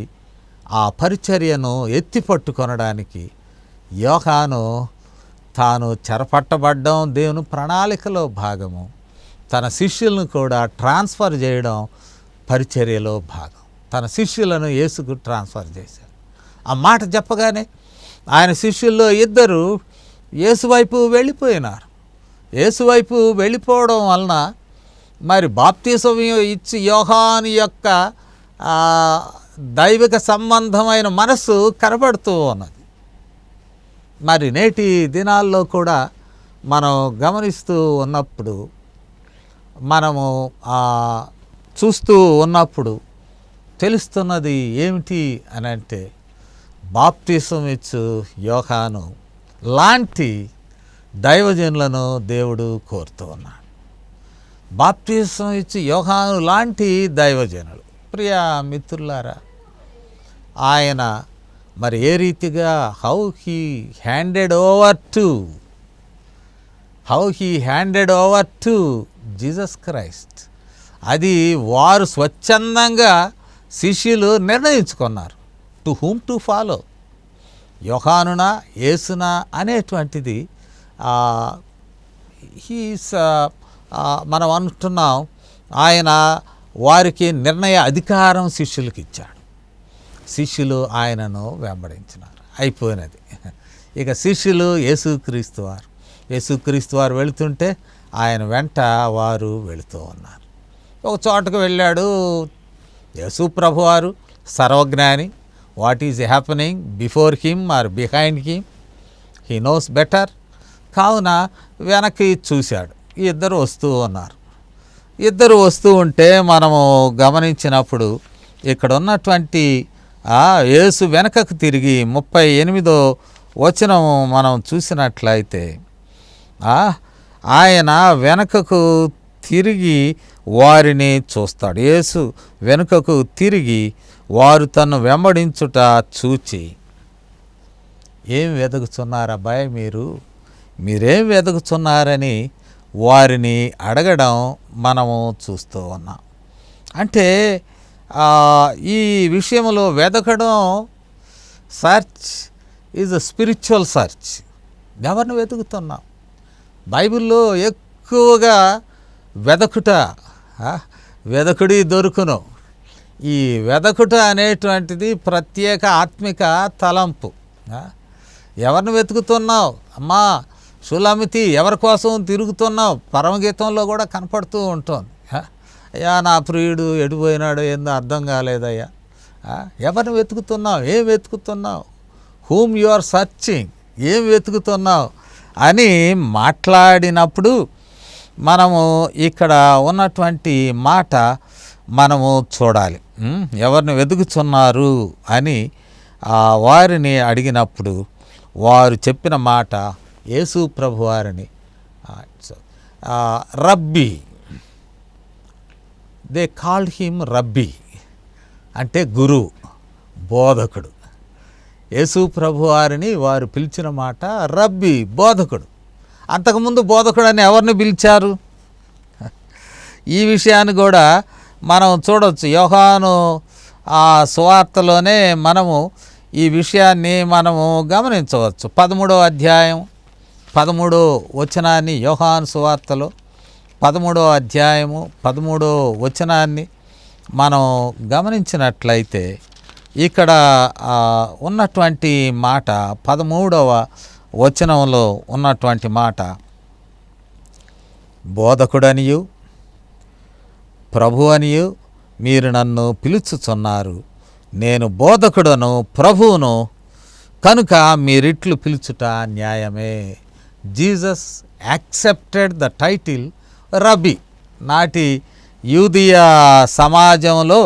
ఆ పరిచర్యను ఎత్తిపట్టుకొనడానికి యోహాను తాను చెరపట్టబడ్డం దేవుని ప్రణాళికలో భాగము, తన శిష్యులను కూడా ట్రాన్స్ఫర్ చేయడం పరిచర్యలో భాగం. తన శిష్యులను యేసుకు ట్రాన్స్ఫర్ చేశారు. ఆ మాట చెప్పగానే ఆయన శిష్యుల్లో ఇద్దరు యేసు వైపు వెళ్ళిపోయినారు. యేసు వైపు వెళ్ళిపోవడం వలన మరి బాప్తిసం ఇచ్చి యోహాను యొక్క దైవిక సంబంధమైన మనస్సు కనబడుతూ ఉన్నది. మరి నేటి దినాల్లో కూడా మనం గమనిస్తూ ఉన్నప్పుడు, మనము చూస్తూ ఉన్నప్పుడు తెలుస్తున్నది ఏమిటి అని అంటే, బాప్తిసం ఇచ్చు యోహాను లాంటి దైవజనులను దేవుడు కోరుతూ ఉన్నాడు. బాప్తిసం ఇచ్చి యోహాను లాంటి దైవజనులు. ప్రియా మిత్రులారా, ఆయన మరి ఏ రీతిగా how he handed over to Jesus Christ, అది వారు స్వచ్ఛందంగా శిష్యులు నిర్ణయించుకున్నారు. టు హూమ్ టు ఫాలో, యోహానునా యేసునా అనేటువంటిది మనం అంటున్నాం. ఆయన వారికి నిర్ణయ అధికారం శిష్యులకు ఇచ్చాడు. శిష్యులు ఆయనను వెంబడించినారు. అయిపోయినది. ఇక శిష్యులు యేసుక్రీస్తు వారు వెళుతుంటే ఆయన వెంట వారు వెళుతూ ఉన్నారు. ఒక చోటకు వెళ్ళాడు యేసు ప్రభువారు, సర్వజ్ఞాని. What is happening before him or behind him, he knows better. కావున వెనక్కి చూశాడు. ఇద్దరు వస్తూ ఉన్నారు. ఇద్దరు వస్తూ ఉంటే మనము గమనించినప్పుడు ఇక్కడ ఉన్నటువంటి యేసు వెనకకు తిరిగి 38వ వచనం మనం చూసినట్లయితే, ఆయన వెనకకు తిరిగి వారిని చూస్తాడు. యేసు వెనుకకు తిరిగి వారు తను వెంబడించుట చూచి, ఏం వెతుకుతున్నారబ్బాయి మీరేం వెతుకుతున్నారని వారిని అడగడం మనము చూస్తూ ఉన్నాం. అంటే ఈ విషయంలో వెతకడం, search is a spiritual search. ఎవరిని వెతుకుతున్నాం? బైబిల్లో ఎక్కువగా వెదకుడి దొరుకును. ఈ వెదకుట అనేటువంటిది ప్రత్యేక ఆత్మిక తలంపు. ఎవరిని వెతుకుతున్నావు అమ్మా సులామితి, ఎవరి కోసం తిరుగుతున్నావు? పరమగీతంలో కూడా కనపడుతూ ఉంటుంది. అయ్యా నా ప్రియుడు ఎడిపోయినాడు, ఏందో అర్థం కాలేదయ్యా. ఎవరిని వెతుకుతున్నావు? ఏం వెతుకుతున్నావు? హూమ్ యు ఆర్ సర్చింగ్, ఏం వెతుకుతున్నావు అని మాట్లాడినప్పుడు మనము ఇక్కడ ఉన్నటువంటి మాట మనము చూడాలి. ఎవరిని వెతుకుతున్నారు అని వారిని అడిగినప్పుడు వారు చెప్పిన మాట యేసు ప్రభు వారిని రబ్బీ, దే కాల్డ్ హిమ్ రబ్బీ, అంటే గురువు, బోధకుడు. యేసు ప్రభు వారిని వారు పిలిచిన మాట రబ్బీ, బోధకుడు. అంతకుముందు బోధకుడు అని ఎవరిని పిలిచారు? ఈ విషయాన్ని కూడా మనం చూడవచ్చు. యోహాను సువార్తలోనే మనము ఈ విషయాన్ని మనము గమనించవచ్చు. 13వ అధ్యాయం 13వ వచనాన్ని, యోహాను సువార్తలో 13వ అధ్యాయము 13వ వచనాన్ని మనం గమనించినట్లయితే ఇక్కడ ఉన్నటువంటి మాట 13వ వచనంలో ఉన్నటువంటి మాట, బోధకుడనియు ప్రభు అనియు మీరు నన్ను పిలుచుచున్నారు, నేను బోధకుడను ప్రభువును, కనుక మీరిట్లు పిలుచుట న్యాయమే. జీసస్ యాక్సెప్టెడ్ ద టైటిల్ రబ్బీ. నాటి యూదియా సమాజంలో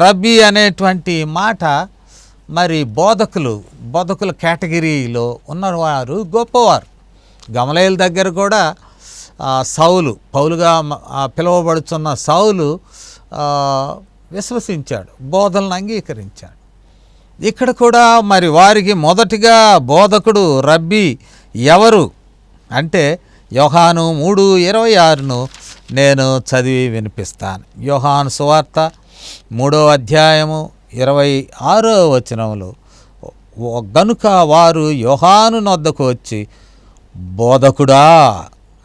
రబ్బీ అనేటువంటి మాట మరి బోధకుల కేటగిరీలో ఉన్నవారు గొప్పవారు. గమలీయేలు దగ్గర కూడా పౌలుగా పిలువబడుతున్న సౌలు విశ్వసించాడు, బోధనలు అంగీకరించాడు. ఇక్కడ కూడా మరి వారికి మొదటిగా బోధకుడు రబ్బీ ఎవరు అంటే యోహాను 3:26 నేను చదివి వినిపిస్తాను. యోహాను సువార్త 3వ అధ్యాయము 26వ వచనంలో, గనుక వారు యోహాను నొద్దకు వచ్చి, బోధకుడా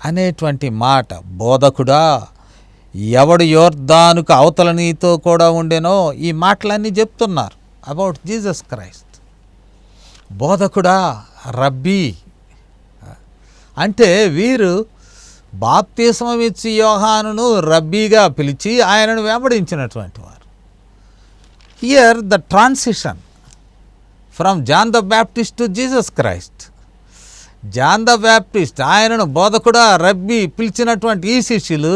అనేటువంటి మాట, బోధకుడా, ఎవడు యోర్దానుకు అవతల నీతో కూడా ఉండెనో, ఈ మాటలన్నీ చెప్తున్నారు అబౌట్ జీసస్ క్రైస్ట్. బోధకుడా, రబ్బీ అంటే వీరు బాప్తిస్మం ఇచ్చి యోహానును రబ్బీగా పిలిచి ఆయనను వెంబడించినటువంటి వారు. Here the transition from John the Baptist to Jesus Christ. John the Baptist ఆయనను బోధకుడా, రబ్బీ పిలిచినటువంటి ఈ శిష్యులు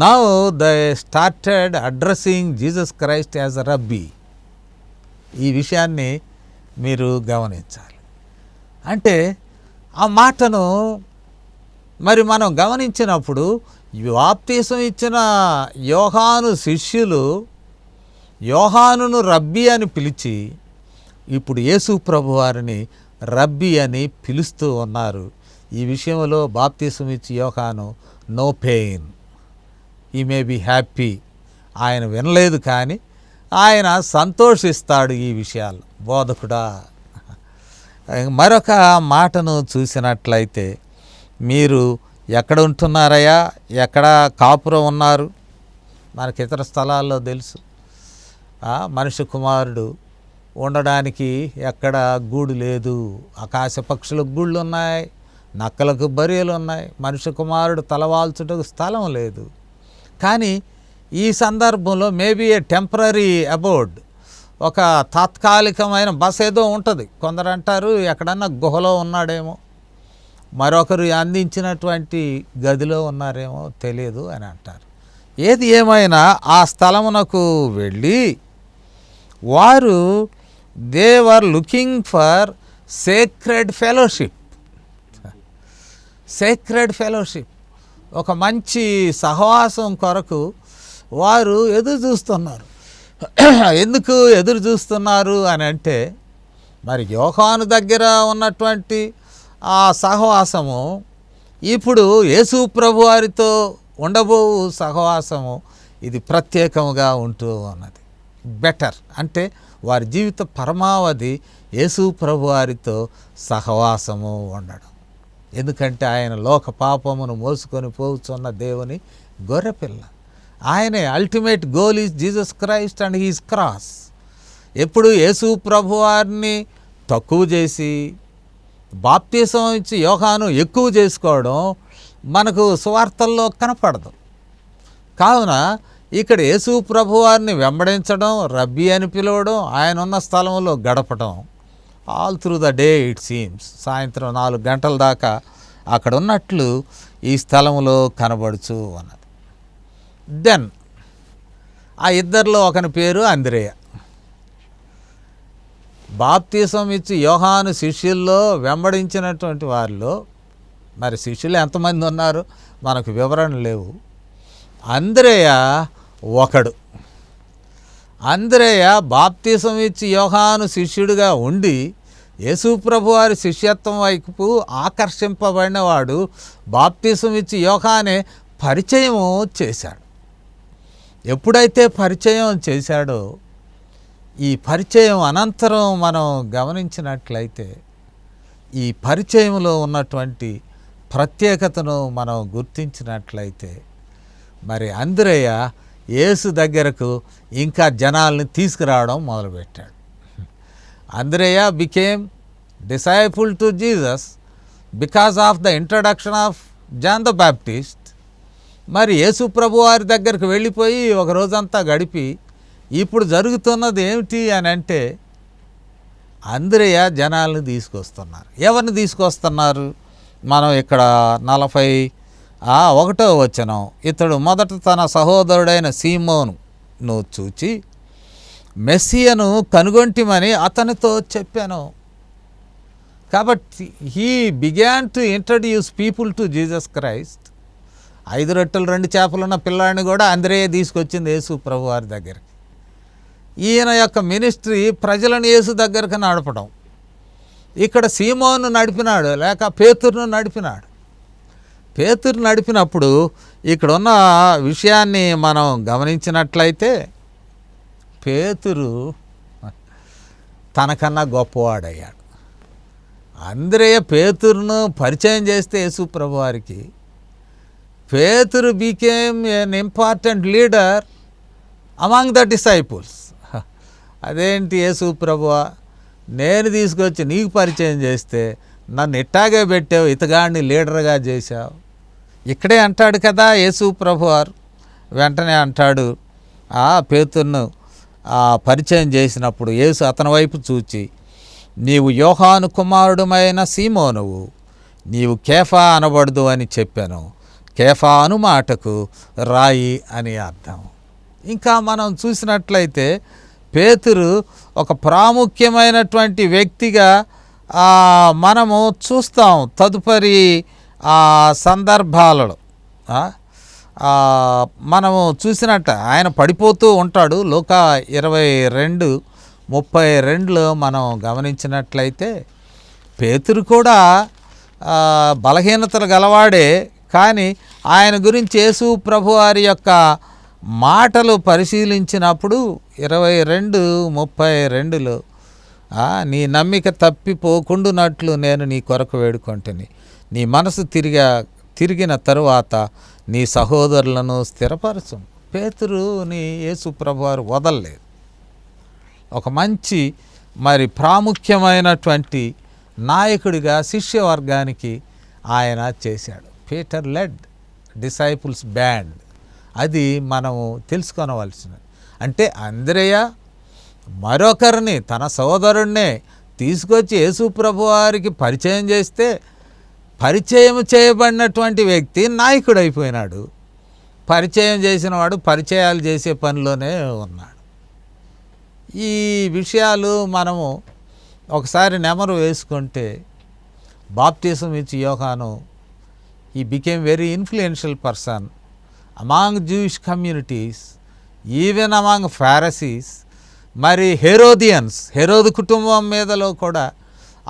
now they started addressing Jesus Christ as a rabbi. ఈ విషయాన్ని మీరు గమనించాలి. అంటే ఆ మాటను మరి మనం గమనించినప్పుడు, బాప్తిసం ఇచ్చిన యోహాను శిష్యులు యోహానును రబ్బీ అని పిలిచి ఇప్పుడు యేసు ప్రభు వారిని రబ్బీ అని పిలుస్తూ ఉన్నారు. ఈ విషయంలో బాప్తిసం ఇచ్చి యోహాను నో పెయిన్, ఈ మే బీ హ్యాపీ. ఆయన వినలేదు కానీ ఆయన సంతోషిస్తాడు ఈ విషయాలు. బోధకుడా. మరొక మాటను చూసినట్లయితే, మీరు ఎక్కడ ఉంటున్నారయ్యా, ఎక్కడ కాపురం ఉన్నారు? మనకి ఇతర స్థలాల్లో తెలుసు, మనిషి కుమారుడు ఉండడానికి ఎక్కడ గూడు లేదు. ఆకాశ పక్షులకు గూళ్ళు ఉన్నాయి, నక్కలకు బరియలు ఉన్నాయి, మనిషి కుమారుడు తలవాల్చుటకు స్థలం లేదు. కానీ ఈ సందర్భంలో మేబీ ఏ టెంపరీ అబోర్డ్, ఒక తాత్కాలికమైన బస ఏదో ఉంటుంది. కొందరు అంటారు ఎక్కడన్నా గుహలో ఉన్నాడేమో, మరొకరు అందించినటువంటి గదిలో ఉన్నారేమో తెలియదు అని అంటారు. ఏది ఏమైనా ఆ స్థలమునకు వెళ్ళి వారు they were looking for sacred fellowship. Sacred fellowship, ఒక మంచి సహవాసం కొరకు వారు ఎదురు చూస్తున్నారు. ఎందుకు ఎదురు చూస్తున్నారు అని అంటే, మరి యోహాను దగ్గర ఉన్నటువంటి ఆ సహవాసము ఇప్పుడు యేసు ప్రభు వారితో ఉండబో సహవాసము ఇది ప్రత్యేకముగా ఉంటూ ఉన్నది. బెటర్ అంటే వారి జీవిత పరమావధి యేసు ప్రభు వారితో సహవాసము ఉండడం. ఎందుకంటే ఆయన లోక పాపమును మోసుకొని పోతున్న దేవుని గొర్రెపిల్ల. ఆయనే ultimate goal is Jesus Christ and he's cross. ఎప్పుడు యేసు ప్రభు వారిని తక్కువ చేసి బాప్తిసం ఇచ్చి యోహాను ఎక్కువ చేసుకోవడం మనకు సువార్తల్లో కనపడదు. కావున ఇక్కడ యేసు ప్రభు వారిని వెంబడించడం, రబ్బీ అని పిలవడం, ఆయన ఉన్న స్థలంలో గడపడం, all through the day it seems. సాయంత్రం 4 గంటల దాకా అక్కడ ఉన్నట్లు ఈ స్థలంలో కనబడుచు ఉన్నది. దెన్ ఆ ఇద్దరిలో ఒకని పేరు అంద్రేయ. బాప్తిసం ఇచ్చి యోహాను శిష్యుల్లో వెంబడించినటువంటి వారిలో మరి శిష్యులు ఎంతమంది ఉన్నారు మనకు వివరణ లేవు. అంద్రేయ ఒకడు. అంద్రేయ బాప్తిసం ఇచ్చి యోహాను శిష్యుడిగా ఉండి యేసు ప్రభు వారి శిష్యత్వం వైపు ఆకర్షింపబడినవాడు. బాప్తిసం ఇచ్చి యోహానే పరిచయం చేశాడు. ఎప్పుడైతే పరిచయం చేశాడో, ఈ పరిచయం అనంతరం మనం గమనించినట్లయితే ఈ పరిచయంలో ఉన్నటువంటి ప్రత్యేకతను మనం గుర్తించినట్లయితే, మరి అంద్రేయ యేసు దగ్గరకు ఇంకా జనాల్ని తీసుకురావడం మొదలుపెట్టాడు. Andreya became disciple to Jesus because of the introduction of John the Baptist. మరి యేసు ప్రభు వారి దగ్గరకు వెళ్ళిపోయి ఒక రోజంతా గడిపి ఇప్పుడు జరుగుతున్నది ఏమిటి అని అంటే, అంద్రేయ జనాల్ని తీసుకొస్తున్నారు. ఎవరిని తీసుకొస్తున్నారు? మనం ఇక్కడ 41వ వచనం, ఇతడు మొదట తన సహోదరుడైన సీమోనును చూచి మెస్సియను కనుగొంటిమని అతనితో చెప్పాను. కాబట్టి he began to introduce people to Jesus Christ. 5 రొట్టెలు 2 చేపలు ఉన్న పిల్లాడిని కూడా అంద్రేయ తీసుకొచ్చింది యేసు ప్రభు వారి దగ్గరికి. ఈయన యొక్క మినిస్ట్రీ ప్రజలను యేసు దగ్గరకు నడపడం. ఇక్కడ సీమోను నడిపినాడు, లేక పేతురును నడిపినాడు. పేతురు నడిపినప్పుడు ఇక్కడున్న విషయాన్ని మనం గమనించినట్లయితే పేతురు తనకన్నా గొప్పవాడయ్యాడు. అంద్రేయ పేతురును పరిచయం చేస్తే యేసు ప్రభు వారికి పేతురు became an important leader among the disciples. అదేంటి యేసు ప్రభువా, నేను తీసుకొచ్చి నీకు పరిచయం చేస్తే నన్ను ఇట్టాగే పెట్టావు, ఇతగాడిని లీడర్గా చేశావు. ఇక్కడే అంటాడు కదా యేసు ప్రభువారు. వెంటనే అంటాడు, పేతురును పరిచయం చేసినప్పుడు యేసు అతని వైపు చూచి, నీవు యోహాను కుమారుడుమైన సీమోనువు, నీవు కేఫా అనబడదు అని చెప్పాను. కేఫా అను మాటకు రాయి అని అర్థం. ఇంకా మనం చూసినట్లయితే పేతురు ఒక ప్రాముఖ్యమైనటువంటి వ్యక్తిగా మనము చూస్తాం తదుపరి సందర్భాలలో. మనము చూసినట్టు ఆయన పడిపోతూ ఉంటాడు. లూకా 22:32 మనం గమనించినట్లయితే పేతురు కూడా బలహీనతలు గలవాడే, కానీ ఆయన గురించి యేసు ప్రభువారి యొక్క మాటలు పరిశీలించినప్పుడు 22:32లో నీ నమ్మిక తప్పిపోకుండునట్లు నేను నీ కొరకు వేడుకొంటిని, నీ మనసు తిరిగిన తరువాత నీ సహోదరులను స్థిరపరచు. పేతురుని యేసు ప్రభువారు వదలలేదు. ఒక మంచి ప్రాముఖ్యమైనటువంటి నాయకుడిగా శిష్యవర్గానికి ఆయన చేశాడు. Peter led disciples band. అది మనము తెలుసుకోవలసినది. అంటే అంద్రేయ మరొకరిని, తన సోదరుణ్ణే తీసుకొచ్చి యేసు ప్రభువారికి పరిచయం చేస్తే పరిచయం చేయబడినటువంటి వ్యక్తి నాయకుడైపోయినాడు. పరిచయం చేసిన వాడు పరిచయాలు చేసే పనిలోనే ఉన్నాడు. ఈ విషయాలు మనము ఒకసారి నెమరు వేసుకుంటే, బాప్టిజం ఇచ్చి యోహాను, he became very influential person among Jewish communities, even among Pharisees. హెరోదు కుటుంబం మీదలో కూడా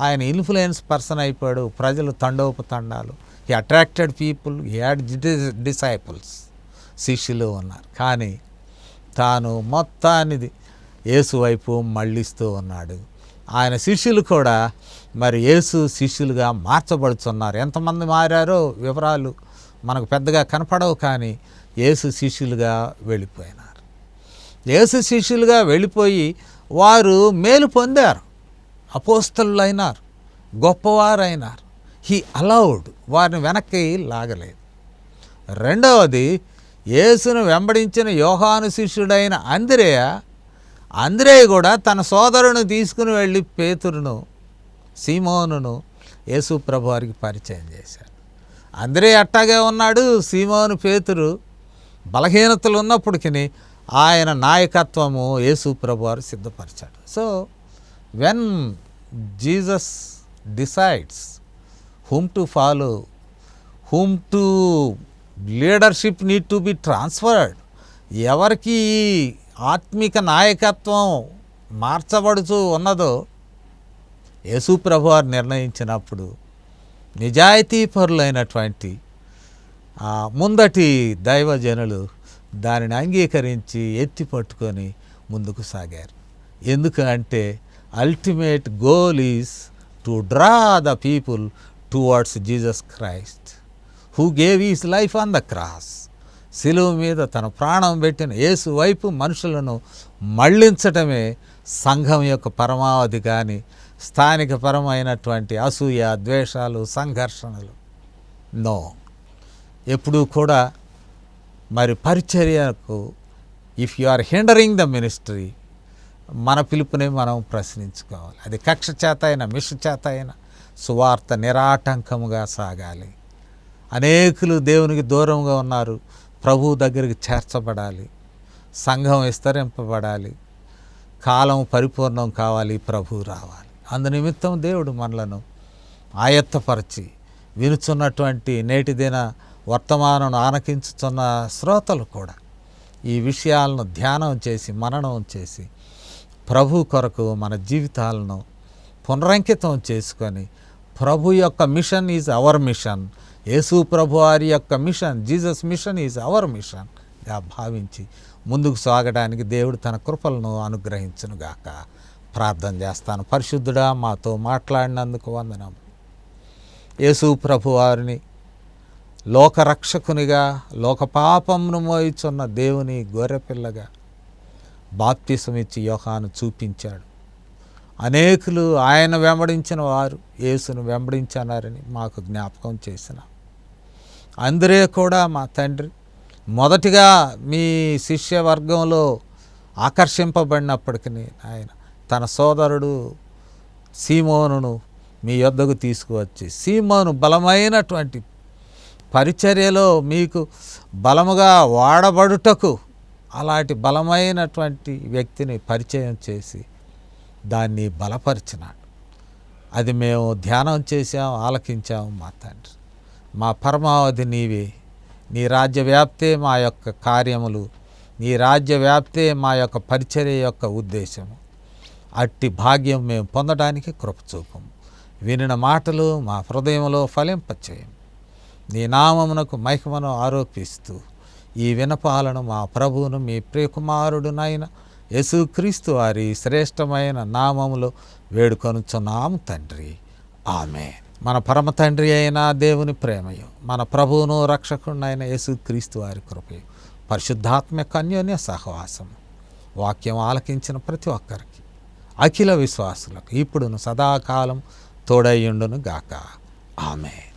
ఆయన ఇన్ఫ్లుయెన్స్ పర్సన్ అయిపోయాడు. ప్రజలు తండోపతండాలు. He attracted people, he had disciples, శిష్యులు ఉన్నారు. కానీ తాను మొత్తాన్ని యేసు వైపు మళ్ళిస్తూ ఉన్నాడు. ఆయన శిష్యులు కూడా యేసు శిష్యులుగా మార్చబడుతున్నారు. ఎంతమంది మారారో వివరాలు మనకు పెద్దగా కనపడవు, కానీ యేసు శిష్యులుగా వెళ్ళిపోయినారు. యేసు శిష్యులుగా వెళ్ళిపోయి వారు మేలు పొందారు, అపోస్తలులు అయినారు, గొప్పవారైనారు. హీ అలౌడ్, వారిని వెనక్కి లాగలేదు. రెండవది, యేసును వెంబడించిన యోహాను శిష్యుడైన అంద్రేయ కూడా తన సోదరుని తీసుకుని వెళ్ళి పేతురును, సీమోనును యేసు ప్రభు వారికి పరిచయం చేశాడు. అంద్రేయ అట్టాగే ఉన్నాడు. సీమోను పేతురు బలహీనతలు ఉన్నప్పటికీ ఆయన నాయకత్వము యేసు ప్రభు వారు సిద్ధపరిచాడు. So when Jesus decides whom to follow, whom to leadership need to be transferred, ఎవరికి ఆత్మిక నాయకత్వం మార్చబడుతూ ఉన్నదో యేసు ప్రభువారు నిర్ణయించినప్పుడు నిజాయితీపరులైనటువంటి ముందటి దైవజనులు దానిని అంగీకరించి ఎత్తి పట్టుకొని ముందుకు సాగారు. ఎందుకంటే ultimate goal is to draw the people towards Jesus Christ who gave his life on the cross. శిలువ మీద తన ప్రాణం పెట్టిన యేసు వైపు మనుషులను మళ్ళించటమే సంఘం యొక్క పరమావధి. కానీ స్థానికపరమైనటువంటి అసూయ, ద్వేషాలు, సంఘర్షణలు నో. ఎప్పుడూ కూడా పరిచర్యకు if you are hindering the ministry, మన పిలుపునే మనం ప్రశ్నించుకోవాలి. అది కక్ష చేత అయినా మిష చేత అయినా సువార్త నిరాటంకముగా సాగాలి. అనేకులు దేవునికి దూరంగా ఉన్నారు, ప్రభువు దగ్గరికి చేర్చబడాలి, సంఘం విస్తరింపబడాలి, కాలం పరిపూర్ణం కావాలి, ప్రభువు రావాలి. అందునిమిత్తం దేవుడు మనలను ఆయత్తపరిచి వినుచున్నటువంటి నేటి దిన వర్తమానం ఆనకించుతున్న శ్రోతలు కూడా ఈ విషయాలను ధ్యానం చేసి మననం చేసి ప్రభు కొరకు మన జీవితాలను పునరంకితం చేసుకొని, ప్రభు యొక్క mission is our mission, Yesu ప్రభు వారి యొక్క mission, Jesus mission is our మిషన్గా భావించి ముందుకు సాగడానికి దేవుడు తన కృపలను అనుగ్రహించునుగాక. ప్రార్థన చేస్తాను. పరిశుద్ధుడా, మాతో మాట్లాడినందుకు వందనం. యేసు ప్రభు వారిని లోకరక్షకునిగా, లోక పాపమును మోయిచున్న దేవుని గొర్రెపిల్లగా బాప్తిసం ఇచ్చి యోహాను చూపించాడు. అనేకులు ఆయన వెంబడించిన వారు యేసును వెంబడించన్నారని మాకు జ్ఞాపకం చేసిన అందరే కూడా మా తండ్రి మొదటిగా మీ శిష్య వర్గంలో ఆకర్షింపబడినప్పటికీ ఆయన తన సోదరుడు సీమోనును మీ యొద్దకు తీసుకువచ్చి, సీమోను బలమైనటువంటి పరిచర్యలో మీకు బలముగా వాడబడుటకు అలాంటి బలమైనటువంటి వ్యక్తిని పరిచయం చేసి దాన్ని బలపరిచినాడు. అది మేము ధ్యానం చేశాం, ఆలకించాము. మా తండ్రి, మా పరమావధి నీవే. నీ రాజ్య వ్యాప్తే మా యొక్క కార్యములు, నీ రాజ్య వ్యాప్తే మా యొక్క పరిచర్య యొక్క ఉద్దేశము. అట్టి భాగ్యం మేము పొందడానికి కృప చూపము. వినిన మాటలు మా హృదయంలో ఫలింపచేయము. నీ నామమునకు మహిమను ఆరోపిస్తూ ఈ వినపాలను మా ప్రభువును మీ ప్రియకుమారుడునైన యేసుక్రీస్తు వారి శ్రేష్టమైన నామములో వేడుకొనుచున్నాము తండ్రి. ఆమేన్. మన పరమ తండ్రి అయిన దేవుని ప్రేమయు, మన ప్రభువును రక్షకుడైన యేసుక్రీస్తు వారి కృపయు, పరిశుద్ధాత్మ అన్యోన్య సహవాసం వాక్యం ఆలకించిన ప్రతి ఒక్కరికి, అఖిల విశ్వాసులకు ఇప్పుడును సదాకాలం తోడయ్యుండును గాక. ఆమేన్.